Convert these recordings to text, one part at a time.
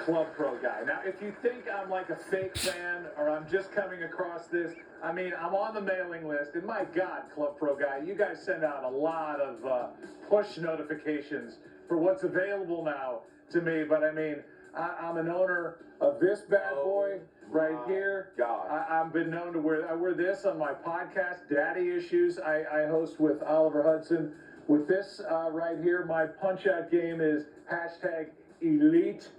Club Pro Guy. Now, if you think I'm like a fake fan or I'm just coming across this, I mean, I'm on the mailing list, and my God, Club Pro Guy, you guys send out a lot of push notifications for what's available now to me. But I mean, I'm an owner of this bad boy right here. God. I've been known to I wear this on my podcast, Daddy Issues. I host with Oliver Hudson. With this right here, my punch-out game is #elite.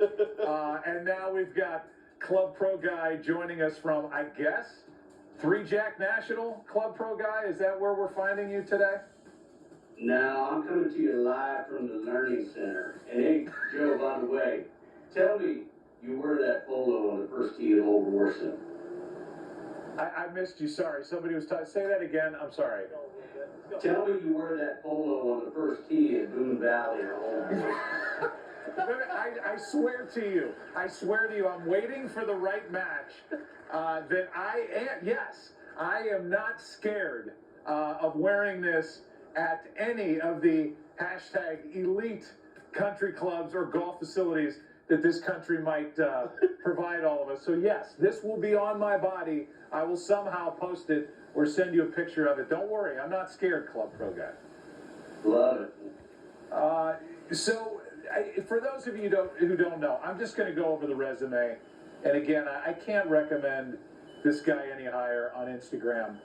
And now we've got Club Pro Guy joining us from, I guess, 3 Jack National. Club Pro Guy, is that where we're finding you today? No, I'm coming to you live from the Learning Center. And hey, Joe, by the way, tell me you wear that polo on the first tee at Old Warson. I missed you, sorry. Somebody was say that again, I'm sorry. Tell me you wear that polo on the first tee at Boone Valley or Old Warson. I swear to you, I'm waiting for the right match. That I am not scared of wearing this at any of the #elite country clubs or golf facilities that this country might provide all of us. So yes, this will be on my body. I will somehow post it or send you a picture of it. Don't worry, I'm not scared, Club Pro Guy. Love it. So, for those of you who don't know, I'm just going to go over the resume. And again, I can't recommend this guy any higher on Instagram.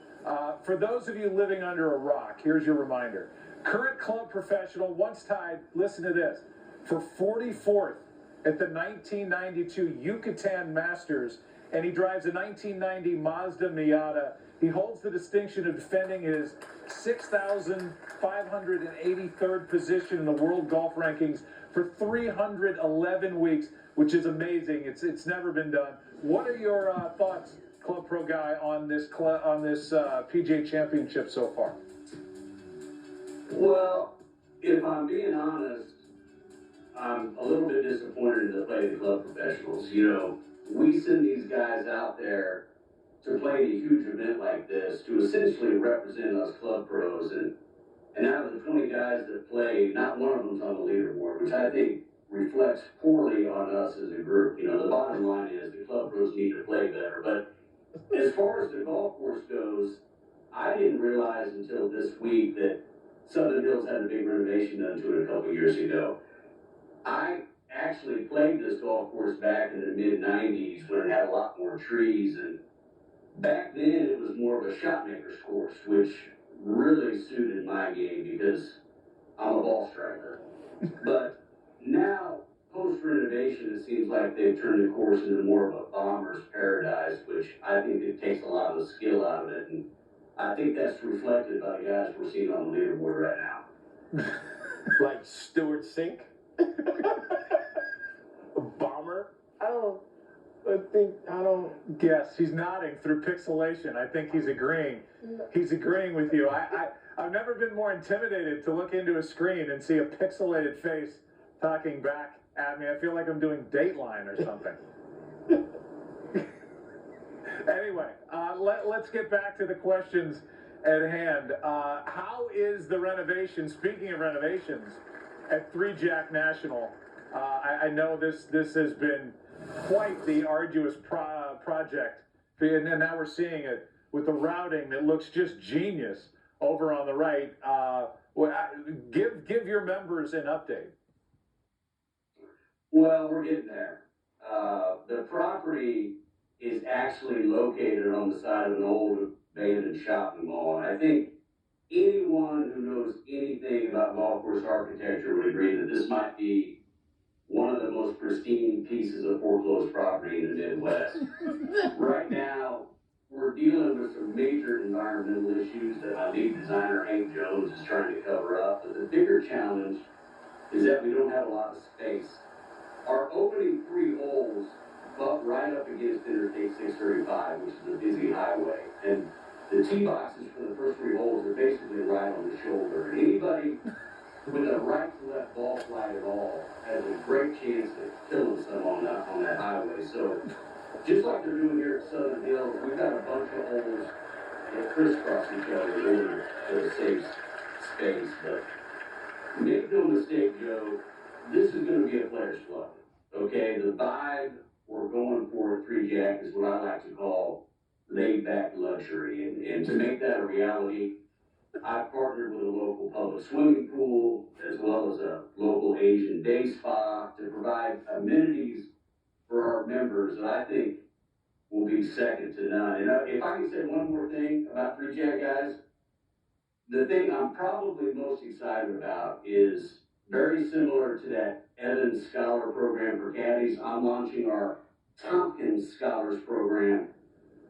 For those of you living under a rock, here's your reminder. Current club professional, once tied, listen to this, for 44th at the 1992 Yucatan Masters, and he drives a 1990 Mazda Miata. He holds the distinction of defending his 6,583rd position in the world golf rankings for 311 weeks, which is amazing. It's never been done. What are your thoughts, Club Pro Guy, on this PGA Championship so far? Well, if I'm being honest, I'm a little bit disappointed to play the club professionals. You know, we send these guys out there to play a huge event like this to essentially represent us club pros, and out of the 20 guys that play, not one of them's on the leaderboard, which I think reflects poorly on us as a group. You know, the bottom line is the club pros need to play better. But as far as the golf course goes, I didn't realize until this week that Southern Hills had a big renovation done to it a couple years ago. I actually played this golf course back in the mid-90s when it had a lot more trees, and back then it was more of a shot maker's course, which really suited my game because I'm a ball striker. But now, post-renovation, it seems like they've turned the course into more of a bomber's paradise, which I think it takes a lot of the skill out of it, and I think that's reflected by the guys we're seeing on the leaderboard right now. Like Stuart Sink? A bomber? I don't guess. He's nodding through pixelation. I think he's agreeing. He's agreeing with you. I've never been more intimidated to look into a screen and see a pixelated face talking back at me. I feel like I'm doing Dateline or something. Anyway, let's get back to the questions at hand. How is the renovation, speaking of renovations, at 3 Jack National? I know this has been quite the arduous project, and now we're seeing it with the routing that looks just genius over on the right. Give your members an update. Well, we're getting there. The property is actually located on the side of an old abandoned shopping mall, and I think anyone who knows anything about golf course architecture would agree that this might be one of the most pristine pieces of foreclosed property in the Midwest. Right now, we're dealing with some major environmental issues that my lead designer, Hank Jones, is trying to cover up. But the bigger challenge is that we don't have a lot of space. Our opening 3 holes butt right up against Interstate 635, which is a busy highway. And the tee boxes for the first 3 holes are basically right on the shoulder. And anybody with a right to left ball flight at all has a great chance of killing someone on that highway. So just like they're doing here at Southern Hills, we've got a bunch of holes that crisscross each other really to save space. But make no mistake, Joe, this is going to be a player's club. Okay, the vibe we're going for at Three Jack is what I like to call laid-back luxury. And to make that a reality, I've partnered with a local public swimming pool as well as a local Asian day spa to provide amenities for our members that I think will be second to none. And if I can say one more thing about Three Jack, guys, the thing I'm probably most excited about is very similar to that Evans Scholar Program for caddies. I'm launching our Tompkins Scholars Program,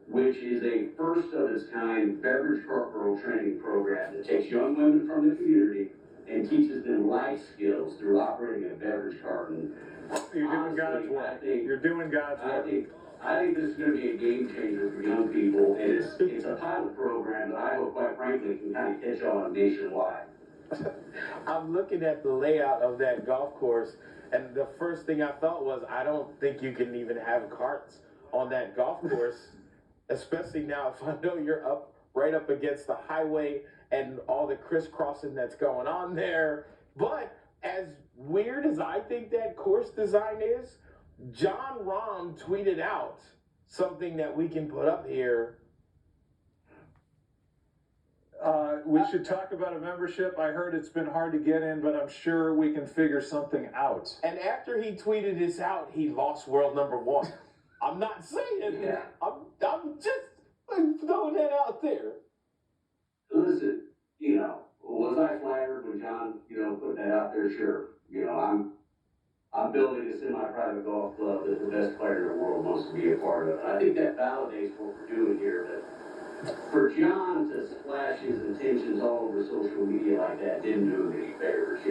which is a first of its kind beverage cart girl training program that takes young women from the community and teaches them life skills through operating a beverage cart. And You're doing honestly, God's work. You're doing God's work. I think this is going to be a game changer for young people, and it's a pilot program that I hope, quite frankly, can kind of catch on nationwide. I'm looking at the layout of that golf course, and the first thing I thought was, I don't think you can even have carts on that golf course, especially now if I know you're right up against the highway and all the crisscrossing that's going on there. But as weird as I think that course design is, John Rahm tweeted out something that we can put up here. We should talk about a membership. I heard it's been hard to get in, but I'm sure we can figure something out. And after he tweeted this out, he lost world number one. I'm not saying Yeah. I'm just throwing that out there. Listen, was I flattered when John, put that out there? Sure. I'm building a semi-private golf club that the best player in the world wants to be a part of. And I think that validates what we're doing here. But for John to splash his intentions all over social media like that didn't do him any favors.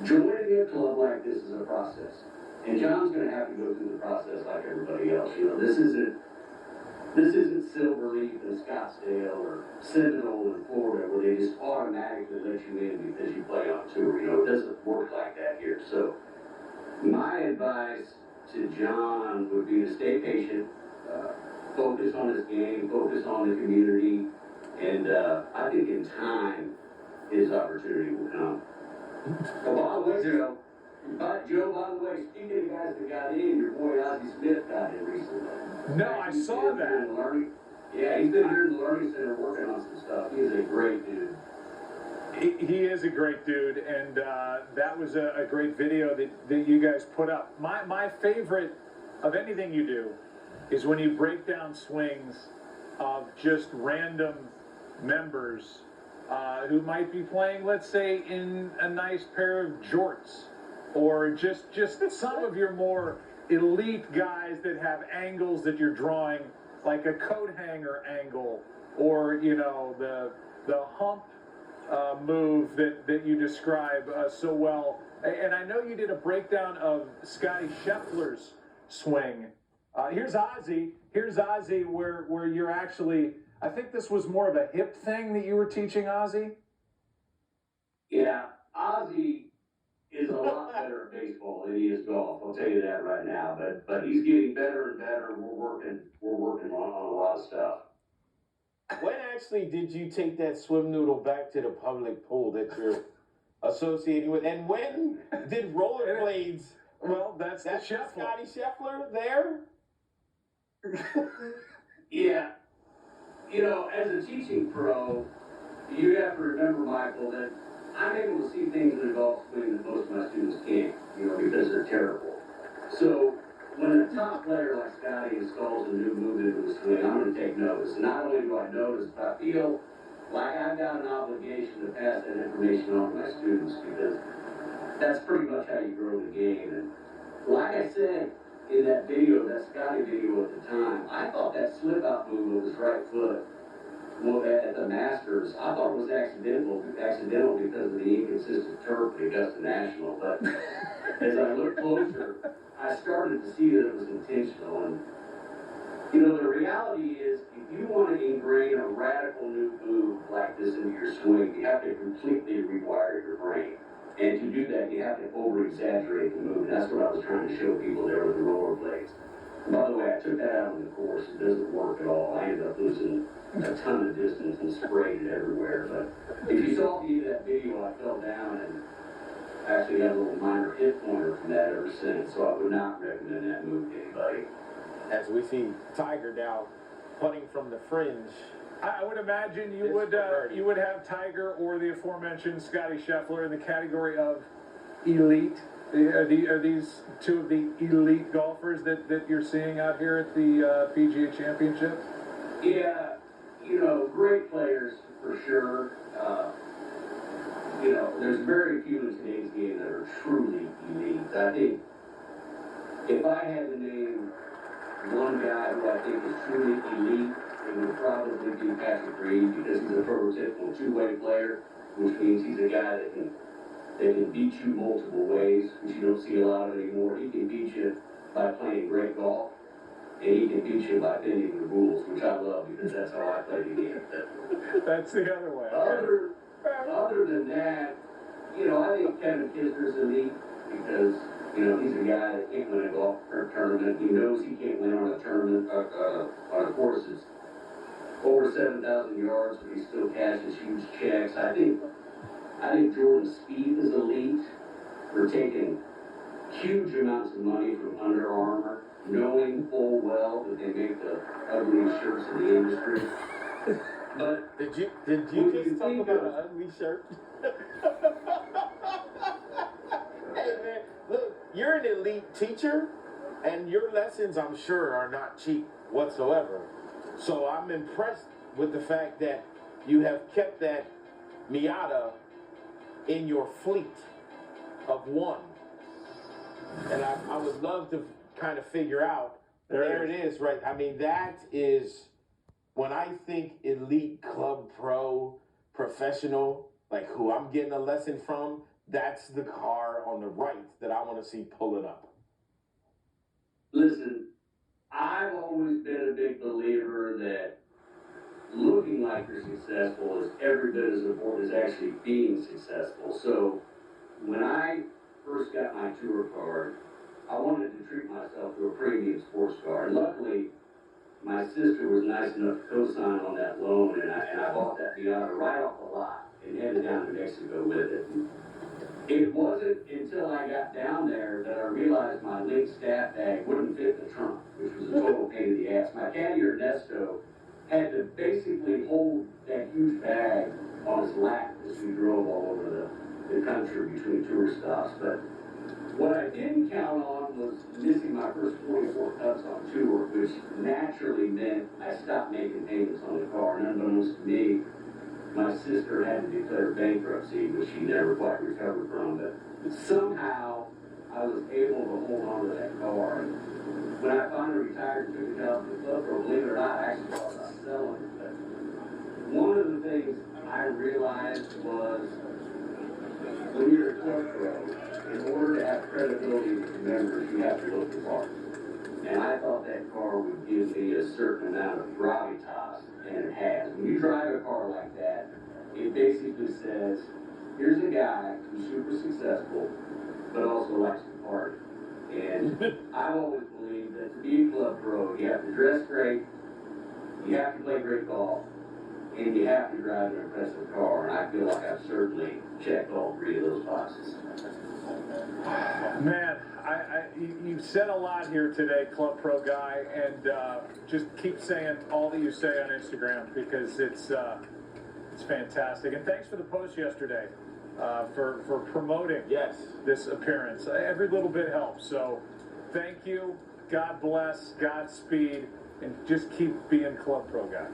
Joining a club like this is a process, and John's going to have to go through the process like everybody else. This isn't Silverleaf in Scottsdale or Seminole in Florida where they just automatically let you in because you play on tour. It doesn't work like that here. So my advice to John would be to stay patient, focus on his game, focus on the community, and I think in time his opportunity will come. Oh, by the way, Joe, by the way, speaking of guys that got in, your boy Ozzie Smith got in recently. No, I saw that. Yeah, he's been here in the Learning Center working on some stuff. He's a great dude. He is a great dude, and that was a great video that you guys put up. My favorite of anything you do is when you break down swings of just random members who might be playing, let's say, in a nice pair of jorts, or just some of your more elite guys that have angles that you're drawing, like a coat hanger angle, or the hump move that you describe so well. And I know you did a breakdown of Scotty Scheffler's swing. Here's Ozzie where you're actually, I think this was more of a hip thing that you were teaching Ozzie. Yeah, Ozzie is a lot better at baseball than he is golf. I'll tell you that right now. But he's getting better and better. We're working on a lot of stuff. When actually did you take that swim noodle back to the public pool that you're associating with? And when did rollerblades? Well, that's Scotty Scheffler there? Yeah. As a teaching pro, you have to remember, Michael, that I'm able to see things in a golf swing that most of my students can't, because they're terrible. So when a top player like Scotty installs a new move into the swing, I'm going to take notice. And not only do I notice, but I feel like I've got an obligation to pass that information on to my students, because that's pretty much how you grow the game. And like I said in that video, that Scotty video at the time, I thought that slip-out move with his right foot at the Masters, I thought it was accidental because of the inconsistent turf at Augusta National. But as I looked closer, I started to see that it was intentional. And the reality is, if you want to ingrain a radical new move like this into your swing, you have to completely rewire your brain. And to do that, you have to over-exaggerate the move. And that's what I was trying to show people there with the rollerblades. By the way, I took that out on the course. It doesn't work at all. I ended up losing a ton of distance and sprayed it everywhere. But if you saw me in that video, I fell down and actually got a little minor hit pointer from that ever since, so I would not recommend that move to anybody. As we see Tiger now putting from the fringe. I would imagine you It's would for birdie. you would have Tiger or the aforementioned Scotty Scheffler in the category of elite. Are these two of the elite golfers that you're seeing out here at the PGA Championship? Yeah, great players for sure. There's very few in today's game that are truly elite. I think if I had to name one guy who I think is truly elite, it would probably be Patrick Reed, because he's a prototypical two-way player, which means he's a guy that can beat you multiple ways, which you don't see a lot of anymore. He can beat you by playing great golf, and he can beat you by bending the rules, which I love because that's how I play the game. That's the other way. Other than that, I think Kevin Kisner's elite because, he's a guy that can't win a golf tournament. He knows he can't win on a tournament, on a course that's over 7,000 yards, but he still cashes huge checks. I think Jordan Spieth is elite for taking huge amounts of money from Under Armour, knowing full well that they make the ugliest shirts in the industry. But Did you What do you just talk think about of- an ugly shirt? Hey man, look, you're an elite teacher, and your lessons, I'm sure, are not cheap whatsoever. So I'm impressed with the fact that you have kept that Miata in your fleet of one. And I would love to kind of figure out, there it is, right? I mean, that is, when I think elite club pro professional, like who I'm getting a lesson from, that's the car on the right that I want to see pulling up. listen, I've always been a big believer that looking like you're successful is every bit as important as actually being successful. So when I first got my tour card, I wanted to treat myself to a premium sports car. And luckily, my sister was nice enough to co-sign on that loan, and I bought that Miata right off the lot and headed down to Mexico with it. It wasn't until I got down there that I realized my Link staff bag wouldn't fit the trunk, which was a total pain in the ass. My caddy Ernesto had to basically hold that huge bag on his lap as we drove all over the country between tour stops. But what I didn't count on was missing my first 44 cuts on tour, which naturally meant I stopped making payments on the car. And unbeknownst to me, my sister had to declare bankruptcy, which she never quite recovered from. But somehow I was able to hold on to that car. And when I finally retired and took it out to the club, or believe it or not, I actually thought about selling it. But one of the things I realized was when you're a club pro, in order to have credibility with your members, you have to look the part. And I thought that car would give me a certain amount of gravitas, and it has. When you drive a car like that, it basically says, here's a guy who's super successful, but also likes to party. And I've always believed that to be a club pro, you have to dress great, you have to play great golf, and you have to drive an impressive car. And I feel like I've certainly checked all three of those boxes. Man, you've said a lot here today, Club Pro Guy, and just keep saying all that you say on Instagram because it's fantastic. And thanks for the post yesterday for promoting this appearance. Every little bit helps. So thank you. God bless. Godspeed. And just keep being Club Pro Guy.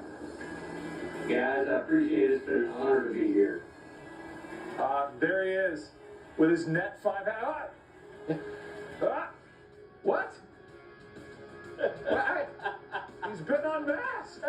Guys, I appreciate it. It's been an honor to be here. There he is with his net 5. What? He's been unmasked.